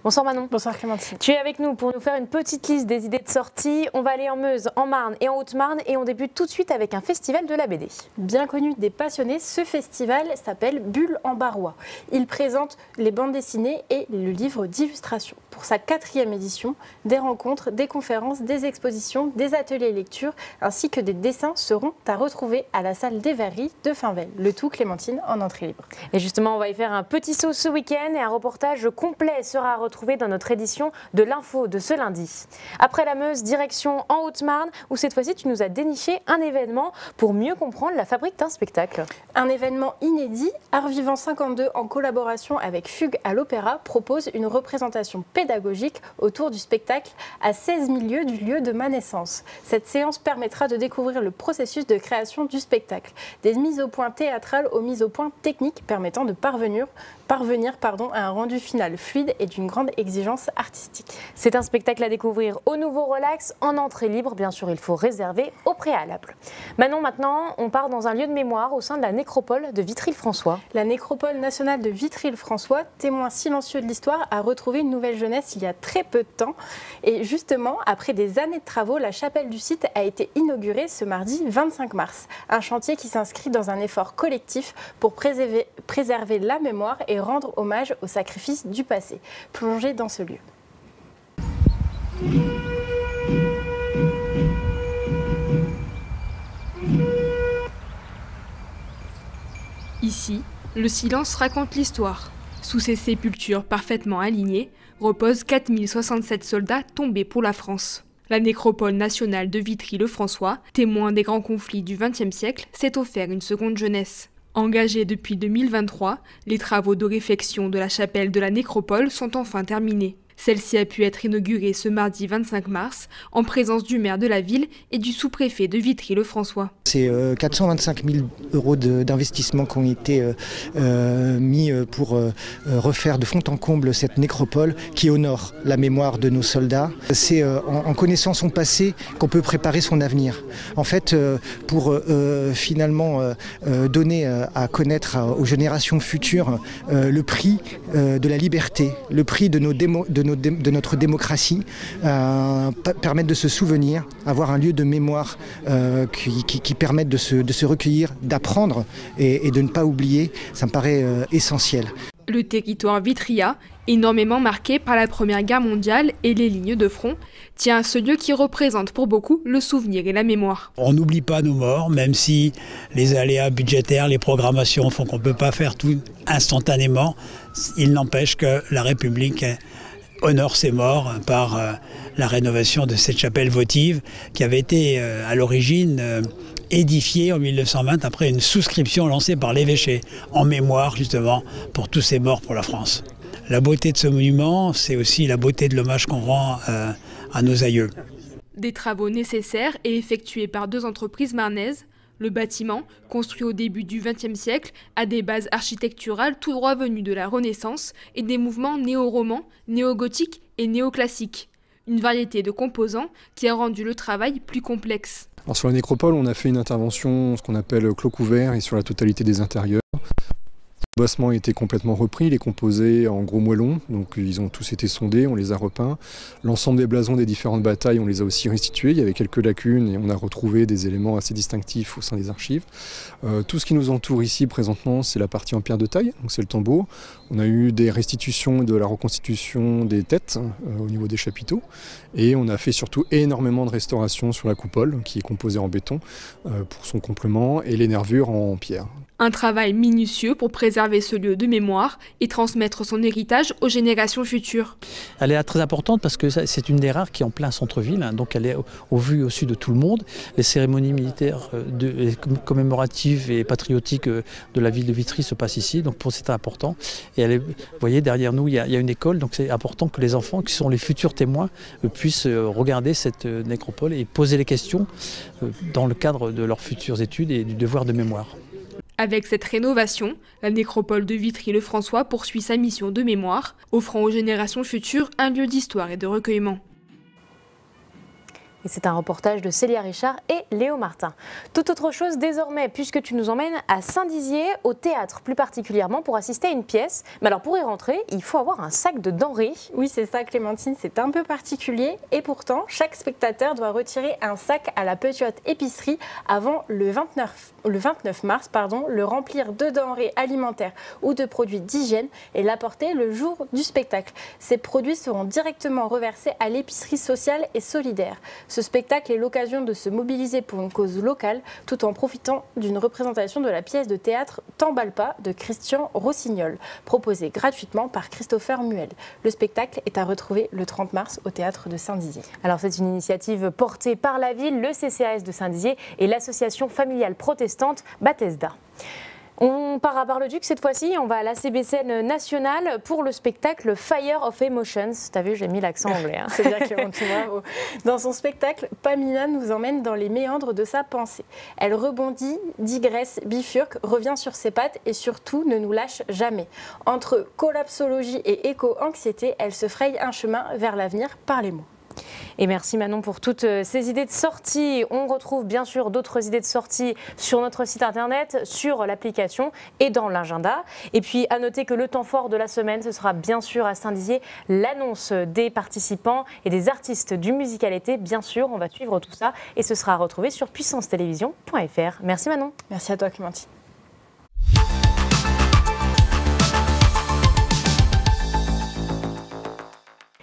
Bonsoir Manon. Bonsoir Clémentine. Tu es avec nous pour nous faire une petite liste des idées de sortie. On va aller en Meuse, en Marne et en Haute-Marne et on débute tout de suite avec un festival de la BD. Bien connu des passionnés, ce festival s'appelle Bulle en Barrois. Il présente les bandes dessinées et le livre d'illustration. Pour sa 4e édition, des rencontres, des conférences, des expositions, des ateliers lecture ainsi que des dessins seront à retrouver à la salle des Verreries de Finvel. Le tout, Clémentine, en entrée libre. Et justement, on va y faire un petit saut ce week-end et un reportage complet sera retrouvé dans notre édition de l'info de ce lundi. Après la Meuse, direction en Haute-Marne, où cette fois-ci tu nous as déniché un événement pour mieux comprendre la fabrique d'un spectacle. Un événement inédit, Art Vivant 52 en collaboration avec Fugue à l'Opéra propose une représentation pédagogique autour du spectacle à 16 000 lieues du lieu de ma naissance. Cette séance permettra de découvrir le processus de création du spectacle, des mises au point théâtrales aux mises au point techniques permettant de parvenir à un rendu final fluide et d'une grande exigence artistique. C'est un spectacle à découvrir au Nouveau Relax en entrée libre. Bien sûr, il faut réserver au préalable. Manon, maintenant, on part dans un lieu de mémoire au sein de la nécropole de Vitry-le-François. La nécropole nationale de Vitry-le-François, témoin silencieux de l'histoire, a retrouvé une nouvelle jeunesse il y a très peu de temps. Et justement, après des années de travaux, la chapelle du site a été inaugurée ce mardi 25 mars. Un chantier qui s'inscrit dans un effort collectif pour préserver la mémoire et rendre hommage au sacrifice du passé. Plongez dans ce lieu. Ici, le silence raconte l'histoire. Sous ces sépultures parfaitement alignées, reposent 4067 soldats tombés pour la France. La nécropole nationale de Vitry-le-François, témoin des grands conflits du XXe siècle, s'est offert une seconde jeunesse. Engagés depuis 2023, les travaux de réfection de la chapelle de la nécropole sont enfin terminés. Celle-ci a pu être inaugurée ce mardi 25 mars en présence du maire de la ville et du sous-préfet de Vitry-le-François. C'est 425 000 € d'investissement qui ont été mis pour refaire de fond en comble cette nécropole qui honore la mémoire de nos soldats. C'est en connaissant son passé qu'on peut préparer son avenir. En fait, pour finalement donner à connaître aux générations futures le prix de la liberté, le prix de notre démocratie, permettre de se souvenir, avoir un lieu de mémoire qui permettent de se recueillir, d'apprendre et de ne pas oublier, ça me paraît essentiel. Le territoire vitrien, énormément marqué par la Première Guerre mondiale et les lignes de front, tient à ce lieu qui représente pour beaucoup le souvenir et la mémoire. On n'oublie pas nos morts, même si les aléas budgétaires, les programmations font qu'on ne peut pas faire tout instantanément. Il n'empêche que la République honore ses morts par la rénovation de cette chapelle votive qui avait été à l'origine édifiée en 1920 après une souscription lancée par l'évêché en mémoire justement pour tous ces morts pour la France. La beauté de ce monument, c'est aussi la beauté de l'hommage qu'on rend à nos aïeux. Des travaux nécessaires et effectués par 2 entreprises marnaises. Le bâtiment, construit au début du XXe siècle, a des bases architecturales tout droit venues de la Renaissance et des mouvements néo-romans, néo-gothiques et néoclassiques. Une variété de composants qui a rendu le travail plus complexe. Alors sur la nécropole, on a fait une intervention, ce qu'on appelle clos couvert, et sur la totalité des intérieurs. Le bossement a été complètement repris, il est composé en gros moellons, donc ils ont tous été sondés, on les a repeints. L'ensemble des blasons des différentes batailles, on les a aussi restitués, il y avait quelques lacunes et on a retrouvé des éléments assez distinctifs au sein des archives. Tout ce qui nous entoure ici présentement, c'est la partie en pierre de taille, donc c'est le tambour. On a eu des restitutions de la reconstitution des têtes au niveau des chapiteaux et on a fait surtout énormément de restauration sur la coupole qui est composée en béton pour son complément et les nervures en pierre. Un travail minutieux pour préserver ce lieu de mémoire et transmettre son héritage aux générations futures. Elle est très importante parce que c'est une des rares qui est en plein centre-ville, hein, donc elle est au vu et au su de tout le monde. Les cérémonies militaires commémoratives et patriotiques de la ville de Vitry se passent ici, donc c'est important. Et vous voyez, derrière nous, il y a une école, donc c'est important que les enfants, qui sont les futurs témoins, puissent regarder cette nécropole et poser les questions dans le cadre de leurs futures études et du devoir de mémoire. Avec cette rénovation, la nécropole de Vitry-le-François poursuit sa mission de mémoire, offrant aux générations futures un lieu d'histoire et de recueillement. Et c'est un reportage de Célia Richard et Léo Martin. Tout autre chose désormais, puisque tu nous emmènes à Saint-Dizier, au théâtre plus particulièrement, pour assister à une pièce. Mais alors pour y rentrer, il faut avoir un sac de denrées. Oui, c'est ça Clémentine, c'est un peu particulier. Et pourtant, chaque spectateur doit retirer un sac à la petite épicerie avant le 29 mars, le remplir de denrées alimentaires ou de produits d'hygiène et l'apporter le jour du spectacle. Ces produits seront directement reversés à l'épicerie sociale et solidaire. Ce spectacle est l'occasion de se mobiliser pour une cause locale tout en profitant d'une représentation de la pièce de théâtre T'emballe pas de Christian Rossignol, proposée gratuitement par Christopher Muel. Le spectacle est à retrouver le 30 mars au théâtre de Saint-Dizier. Alors c'est une initiative portée par la ville, le CCAS de Saint-Dizier et l'association familiale protestante Bethesda. On part à Bar-le-Duc cette fois-ci, on va à l'ACB nationale pour le spectacle Fire of Emotions. T'as vu, j'ai mis l'accent anglais. Hein. C'est bien Clément, tu vois. Dans son spectacle, Pamina nous emmène dans les méandres de sa pensée. Elle rebondit, digresse, bifurque, revient sur ses pattes et surtout ne nous lâche jamais. Entre collapsologie et éco-anxiété, elle se fraye un chemin vers l'avenir par les mots. Et merci Manon pour toutes ces idées de sortie. On retrouve bien sûr d'autres idées de sortie sur notre site internet, sur l'application et dans l'agenda. Et puis à noter que le temps fort de la semaine, ce sera bien sûr à Saint-Dizier l'annonce des participants et des artistes du Musical-été. Bien sûr, on va suivre tout ça et ce sera retrouvé sur puissancetélévision.fr. Merci Manon. Merci à toi Clémentine.